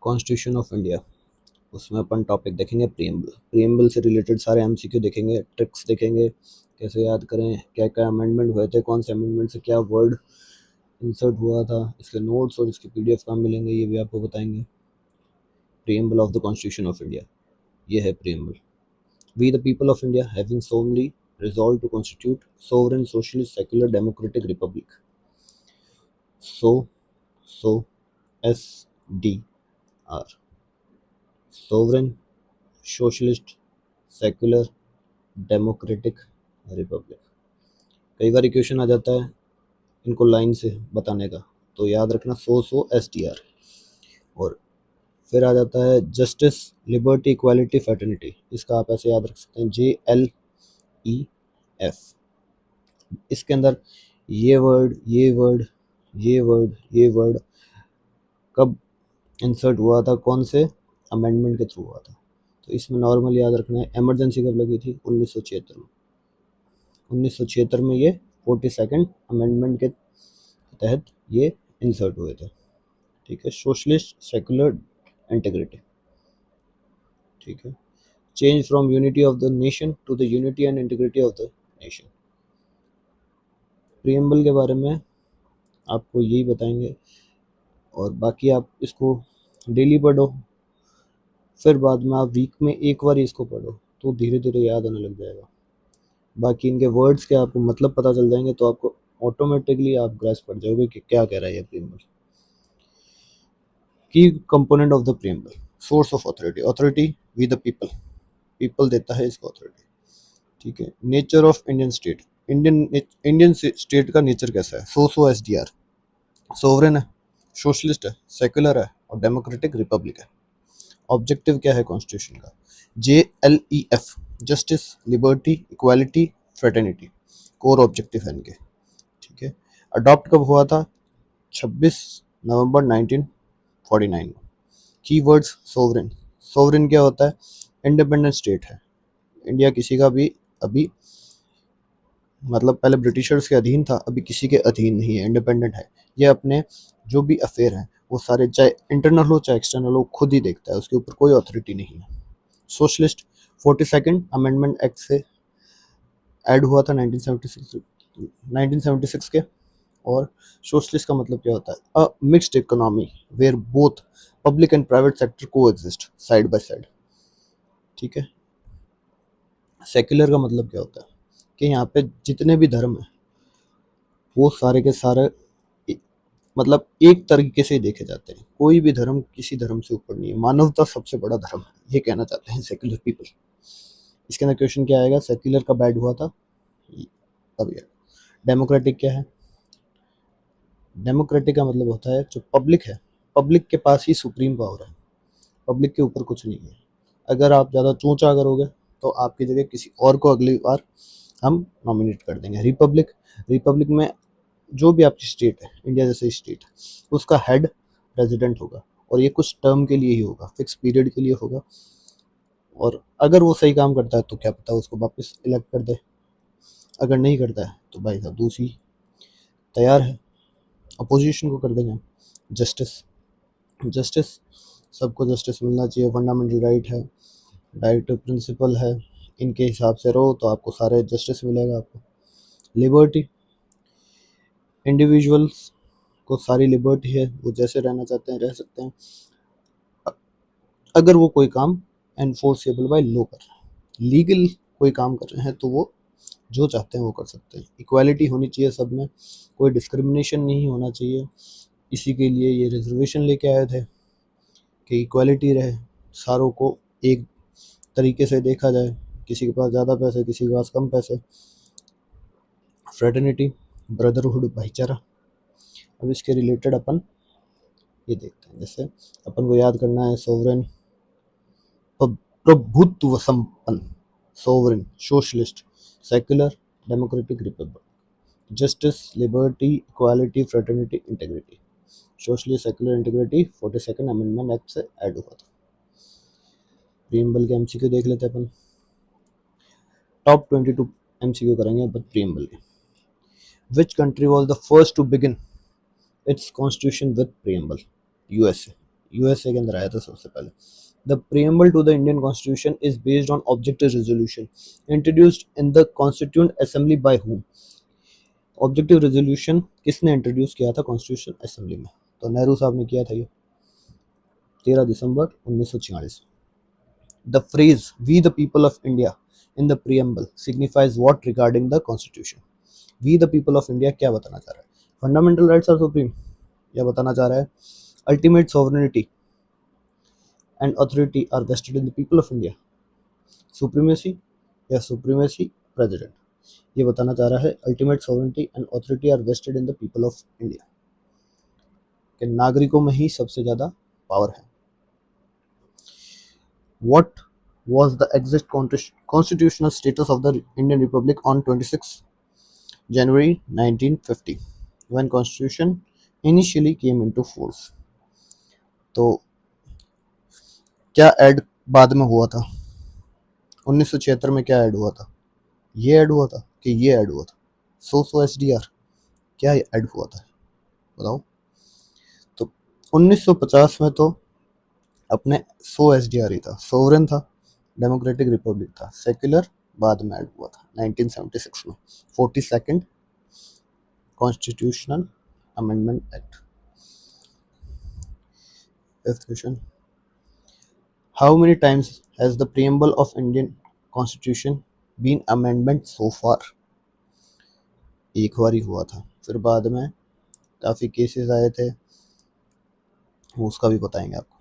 Constitution of India, उसमें अपन topic देखेंगे preamble. Preamble से रिलेटेड सारे एमसीक्यू देखेंगे, ट्रिक्स देखेंगे, कैसे याद करें, क्या क्या अमेंडमेंट हुए थे, कौन से अमेंडमेंट से क्या वर्ड इंसर्ट हुआ था, इसके नोट्स और इसके पीडीएफ कहाँ मिलेंगे ये भी आपको बताएंगे। Preamble of the constitution of India, ये है preamble. We the people of India having solemnly resolved to constitute sovereign socialist secular democratic republic, so SDR, sovereign socialist secular democratic Republic. कई बार क्वेश्चन आ जाता है इनको लाइन से बताने का, तो याद रखना सो SDR। और फिर आ जाता है जस्टिस लिबर्टी इक्वालिटी फैटर्निटी, इसका आप ऐसे याद रख सकते हैं JLEF। इसके अंदर ये वर्ड ये वर्ड ये वर्ड ये वर्ड कब इंसर्ट हुआ था, कौन से अमेंडमेंट के थ्रू हुआ था। तो इसमें नॉर्मल याद रखना है इमरजेंसी कब लगी थी, 1976 में। 1976 में ये 42nd अमेंडमेंट के तहत ये इंसर्ट हुए थे। ठीक है, सोशलिस्ट सेकुलर इंटीग्रिटी। ठीक है, change from unity of the nation to the unity and integrity of the nation. Preamble के बारे में आपको यही बताएंगे, और बाकी आप इसको डेली पढ़ो, फिर बाद में आप वीक में एक बार इसको पढ़ो तो धीरे धीरे याद आने लग जाएगा। बाकी इनके वर्ड्स के आपको मतलब पता चल जाएंगे तो आपको ऑटोमेटिकली आप ग्रेस पड़ जाओगे कि क्या कह रहा है ये preamble. Key component of the preamble, source of authority, authority we the people, people देता है इसको अथॉरिटी। ठीक है, nature of Indian state, Indian state का नेचर कैसा है, सो SDR, सोवरेन है, सोशलिस्ट है, सेक्युलर है और डेमोक्रेटिक रिपब्लिक है। ऑब्जेक्टिव क्या है कॉन्स्टिट्यूशन का, JLEF, justice liberty equality fraternity, core objective है इनके। ठीक है, अडॉप्ट कब हुआ था, 26 नवंबर 1949 में। कीवर्ड्स सोवरेन, सोवरेन क्या होता है, इंडिपेंडेंट स्टेट है, इंडिया किसी का भी अभी मतलब पहले ब्रिटिशर्स के अधीन था, अभी किसी के अधीन नहीं है, इंडिपेंडेंट है। ये अपने जो भी अफेयर हैं वो सारे चाहे इंटरनल हो चाहे एक्सटर्नल हो खुद ही देखता है, उसके ऊपर कोई अथॉरिटी नहीं है। सोशलिस्ट 42nd अमेंडमेंट एक्ट से ऐड हुआ था 1976 के। और सोशलिस्ट का मतलब क्या होता है, a mixed economy where both public and private sector coexist side by side. ठीक है, सेक्युलर का मतलब क्या होता है कि यहाँ पे जितने भी धर्म है वो सारे के सारे मतलब एक तरीके से ही देखे जाते हैं, कोई भी धर्म किसी धर्म से ऊपर नहीं है, मानवता सबसे बड़ा धर्म है, ये कहना चाहते हैं सेक्युलर पीपल। इसके अंदर क्वेश्चन क्या आएगा, सेक्युलर कब ऐड हुआ था, अब ये डेमोक्रेटिक क्या है, डेमोक्रेटिक का मतलब होता है जो पब्लिक है, पब्लिक के पास ही सुप्रीम पावर है, पब्लिक के ऊपर कुछ नहीं है। अगर आप ज़्यादा चूचा करोगे तो आपकी जगह किसी और को अगली बार हम नॉमिनेट कर देंगे। रिपब्लिक, रिपब्लिक में जो भी आपकी स्टेट है, इंडिया जैसे स्टेट, उसका हेड प्रेसिडेंट होगा और ये कुछ टर्म के लिए ही होगा, फिक्स पीरियड के लिए होगा। और अगर वो सही काम करता है तो क्या पता उसको वापस इलेक्ट कर दे, अगर नहीं करता है तो भाई साहब दूसरी तैयार है, अपोजिशन को कर देंगे। जस्टिस, जस्टिस सबको जस्टिस मिलना चाहिए, फंडामेंटल राइट है, डायरेक्टिव प्रिंसिपल है, इनके हिसाब से रहो तो आपको सारे जस्टिस मिलेगा आपको। लिबर्टी, इंडिविजुअल्स को सारी लिबर्टी है, वो जैसे रहना चाहते हैं रह सकते हैं, अगर वो कोई काम एनफोर्सेबल बाय लॉ कर रहे हैं, लीगल कोई काम कर रहे हैं तो वो जो चाहते हैं वो कर सकते हैं। इक्वालिटी होनी चाहिए सब में, कोई डिस्क्रिमिनेशन नहीं होना चाहिए, इसी के लिए ये रिजर्वेशन लेके आए थे कि इक्वालिटी रहे, सारों को एक तरीके से देखा जाए, किसी के पास ज़्यादा पैसे किसी के पास कम पैसे। फ्रेटर्निटी, ब्रदरहुड, भाईचारा। अब इसके रिलेटेड अपन ये देखते हैं, जैसे अपन को याद करना है सोवरेन, प्रभुत्व संपन्न, sovereign, socialist, secular, democratic Republic, justice, liberty, equality, fraternity, integrity. Socialist, secular, integrity 42nd amendment act से ऐड हुआ था। प्रीएम्बल के एमसीक्यू देख लेते हैं अपन, टॉप 22 एमसीक्यू करेंगे अपन प्रीएम्बल के। Which country was the first to begin its constitution with preamble, USA. USA के अंदर आया था सबसे पहले। The preamble to the Indian constitution is based on objective resolution introduced in the constituent assembly by whom. Objective resolution किसने introduce किया था constitution assembly में? तो नेहरू साहब ने किया था ये 13 दिसंबर 1946। The phrase we the people of India in the preamble signifies what regarding the constitution? We the people of India क्या बताना चाह रहा है? फंडामेंटल राइट्स आर सुप्रीम, या बताना चाह रहा है ultimate sovereignty and authority are vested in the people of India, supremacy या सुप्रीमेसी प्रेसिडेंट? ये बताना चाह रहा है ultimate sovereignty and authority are vested in the people of India, कि नागरिकों में ही सबसे ज्यादा पावर है। What was the exact constitutional status of the Indian Republic on 26 January 1950 when Constitution initially came into force? तो क्या ऐड बाद में हुआ था? 1976 में क्या ऐड हुआ था? ये ऐड हुआ था कि ये ऐड हुआ था? 100 SDR क्या ऐड हुआ था बताओ? तो 1950 में तो अपने 100 SDR ही था, सोवरेन था, डेमोक्रेटिक रिपब्लिक था, सेक्युलर बाद में ऐड हुआ था 1976 में 42nd constitutional amendment act. Fifth question, how many times has the preamble of Indian constitution been amendment so far? एक बार ही हुआ था, फिर बाद में काफ़ी केसेस आए थे, उसका भी बताएंगे आपको।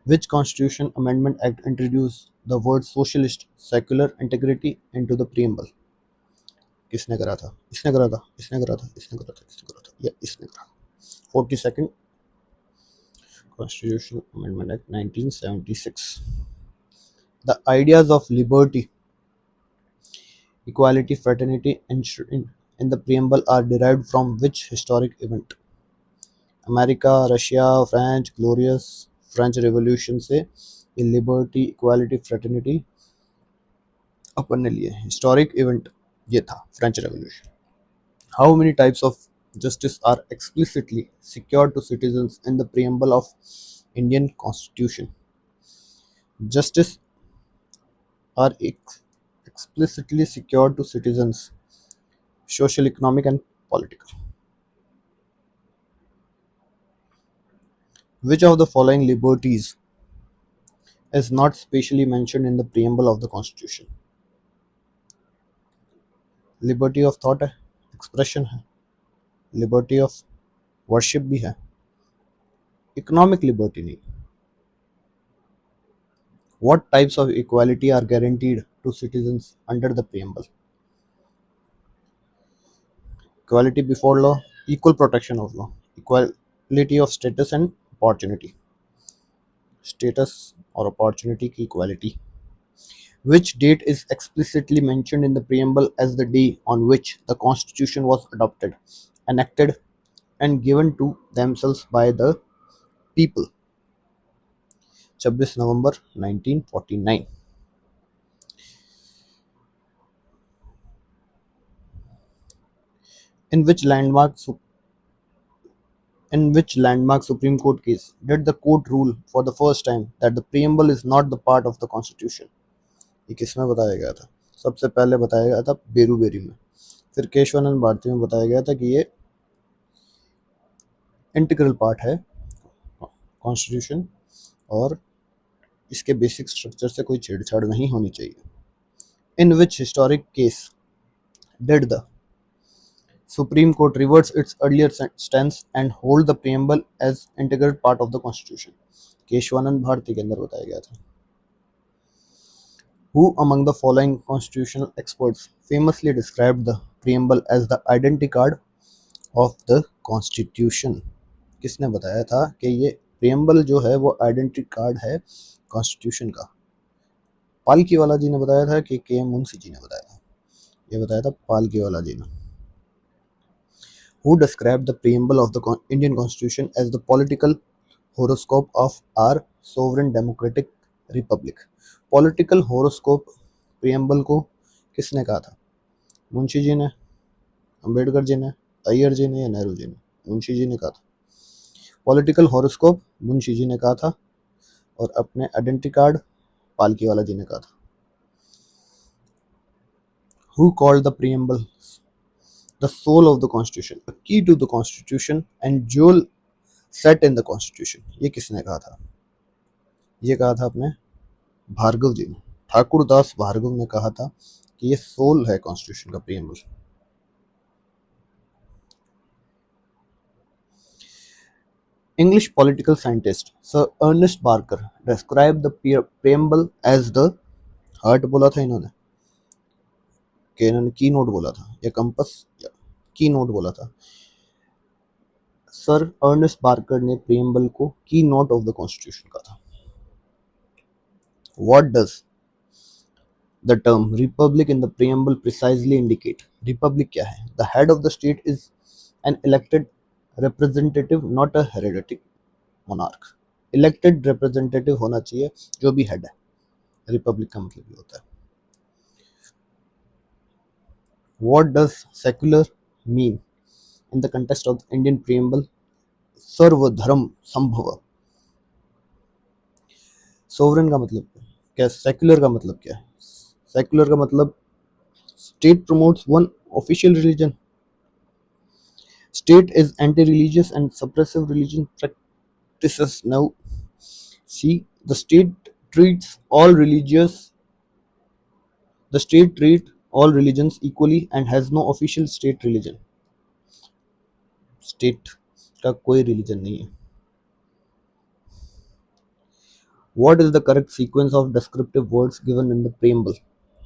Which Constitution Amendment Act introduced the word socialist, secular integrity into the preamble? किसने करा था? इसने करा था, इसने करा था, इसने करा था, इसने करा था, या इसने करा था? 42nd Constitutional Amendment Act 1976. The ideas of liberty, equality, fraternity in the preamble are derived from which historic event? America, Russia, French glorious French revolution से ये लिबर्टी, इक्वालिटी, फ्रेटर्निटी अपन ने लिए। हिस्टोरिक इवेंट ये था French revolution. How many types of justice are explicitly secured to citizens in the preamble of Indian constitution? Justice are explicitly secured to citizens, social, economic, and political. Which of the following liberties is not specially mentioned in the preamble of the Constitution? Liberty of thought है, expression है, liberty of worship भी है, economic liberty नहीं। What types of equality are guaranteed to citizens under the preamble? Equality before law, equal protection of law, equality of status and opportunity, status or opportunity की equality. Which date is explicitly mentioned in the preamble as the day on which the Constitution was adopted, enacted, and given to themselves by the people? 26 November 1949. In which landmark Supreme Court case did the court rule for the first time that the preamble is not the part of the Constitution? ये किसमें बताया गया था? सबसे पहले बताया गया था बेरूबेरी में, फिर केशवानंद भारती में बताया गया था कि ये इंटीग्रल पार्ट है कॉन्स्टिट्यूशन और इसके बेसिक स्ट्रक्चर से कोई छेड़छाड़ नहीं होनी चाहिए। In which historic case did the Supreme Court reverse its earlier stance and hold the preamble as integral part of the Constitution? Kesavananda Bharati के अंदर बताया गया था। Who among the following constitutional experts famously described the preamble as the identity card of the Constitution? किसने बताया था कि ये preamble जो है वो आइडेंटिटी कार्ड है कॉन्स्टिट्यूशन का? पालकी वाला जी ने बताया था कि के एम मुंशी जी ने बताया था? ये बताया था पालकी वाला जी ने। Who described the preamble of the Indian Constitution as the political horoscope of our sovereign democratic republic? Political horoscope preamble को किसने कहा था? मुंशी जी ने, अंबेडकर जी ने, अय्यर जी ने या नेहरू जी ने? मुंशी जी ने कहा था। पॉलिटिकल हॉरोस्कोप मुंशी जी ने कहा था, और अपने आइडेंटिटी कार्ड पालकी वाला जी ने कहा था। Who called the preamble the soul of the constitution, the key to the constitution and jewel set in the constitution, ये किसने कहा था? ये कहा था अपने भार्गव जी ने, ठाकुर दास भार्गव ने कहा था कि ये सोल है कॉन्स्टिट्यूशन का, preamble. English political scientist Sir Ernest Barker described the preamble as the heart बोला था इन्होंने, कि इन्होंने की नोट बोला था या कंपस या की नोट बोला था। सर अर्नेस्ट बार्कर ने प्रीएम्बल को की नोट ऑफ द कॉन्स्टिट्यूशन कहा था। What does the term republic in the preamble precisely indicate? Republic क्या है? The head of the state is an elected representative, not a hereditary monarch. Elected representative होना चाहिए जो भी हेड है। Republic का मतलब ये होता है। What does secular mean in the context of the Indian preamble? सर्वधर्म संभव। सोवरेन का मतलब क्या? सेक्युलर का मतलब क्या है? सेक्युलर का मतलब state promotes one official religion, state is anti-religious and suppressive religion practices. Now see, treats all religious the state treat all religions equally and has no official state religion. State का कोई religion नहीं है। What is the correct sequence of descriptive words given in the preamble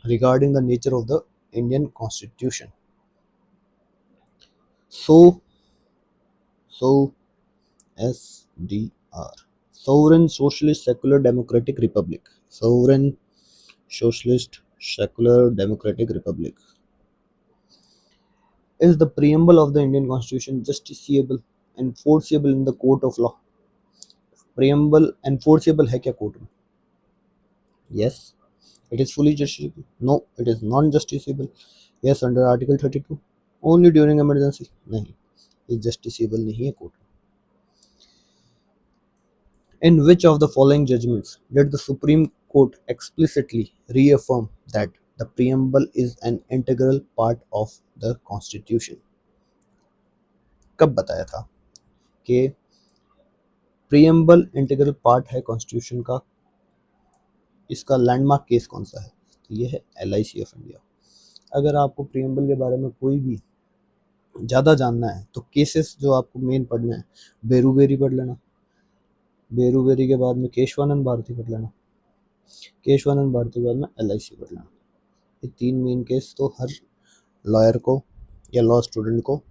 regarding the nature of the Indian Constitution? So, SDR. Sovereign Socialist Secular Democratic Republic. Sovereign Socialist Secular Democratic Republic. Is the preamble of the Indian Constitution justiciable, enforceable in the court of law? Preamble enforceable है क्या court में? Yes. It is fully justiciable. No, it is non-justiciable. Yes, under Article 32. Only during emergency. नहीं, ये justiciable नहीं है court में। In which of the following judgments did the Supreme Court explicitly reaffirm that the preamble is an integral part of the Constitution? कब बताया था कि preamble integral part है कॉन्स्टिट्यूशन का? इसका लैंडमार्क केस कौन सा है? तो ये है LIC ऑफ इंडिया। अगर आपको प्रीएम्बल के बारे में कोई भी ज़्यादा जानना है तो केसेस जो आपको मेन पढ़ना है, बेरूबेरी पढ़ लेना, बेरूबेरी के बाद में केशवानंद भारती पढ़ लेना, केशवानंद भारती के बाद में LIC पढ़ लेना। ये तीन मेन केस तो हर लॉयर को या लॉ स्टूडेंट को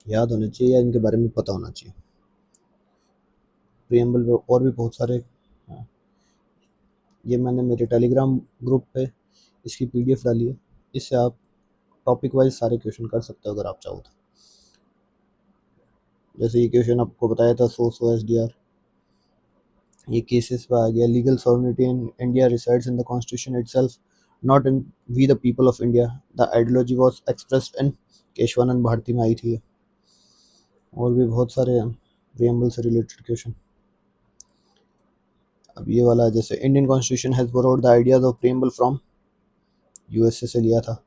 याद होने चाहिए या इनके बारे में पता होना चाहिए। प्रीएम्बल पे और भी बहुत सारे, ये मैंने मेरे टेलीग्राम ग्रुप पे इसकी PDF डाली है, इससे आप टॉपिक वाइज सारे क्वेश्चन कर सकते हो अगर आप चाहो तो। जैसे ये क्वेश्चन आपको बताया था सो SDR, ये केसेस पे आ गया। Legal sovereignty in India resides in the constitution itself, not in we the people of India, the ideology was expressed in, Kesavananda Bharati में आई थी। और भी बहुत सारे प्रीएम्बल से रिलेटेड क्वेश्चन। अब ये वाला जैसे Indian constitution has borrowed the ideas of preamble from, USA से लिया था।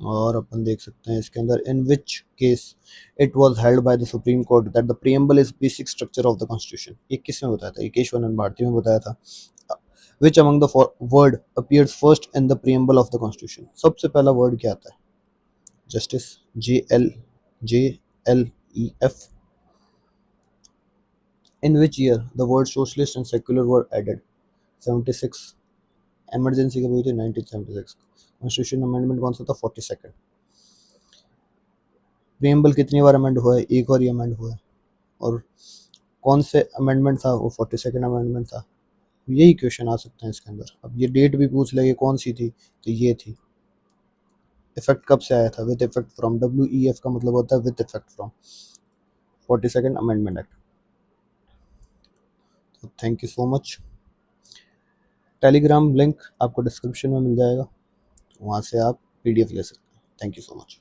और अपन देख सकते हैं इसके अंदर in which case it was held by the Supreme Court that the preamble is basic structure of the constitution. ये किसने बताया था? ये केशवानंद भारती में बताया था। Which among the word appears first in the preamble of the constitution? सबसे पहला वर्ड क्या आता है? Justice, JLEF. In which year the word socialist and secular were added? 76। Emergency कब हुई थी? 1976। कॉन्स्टिट्यूशन अमेंडमेंट कौन सा था? 42nd। प्रीएम्बल कितनी बार अमेंड हुआ है? एक बार ही अमेंड हुआ है। और कौन से अमेंडमेंट था वो? 42nd अमेंडमेंट था। यही क्वेश्चन आ सकते हैं इसके अंदर। अब ये डेट भी पूछ लेंगे कौन सी थी, तो ये थी। इफेक्ट कब से आया था? With effect from. WEF का मतलब होता है with effect from 42nd amendment act. तो thank you so much. Telegram link आपको डिस्क्रिप्शन में मिल जाएगा, वहाँ से आप PDF ले सकते हैं। Thank you so much.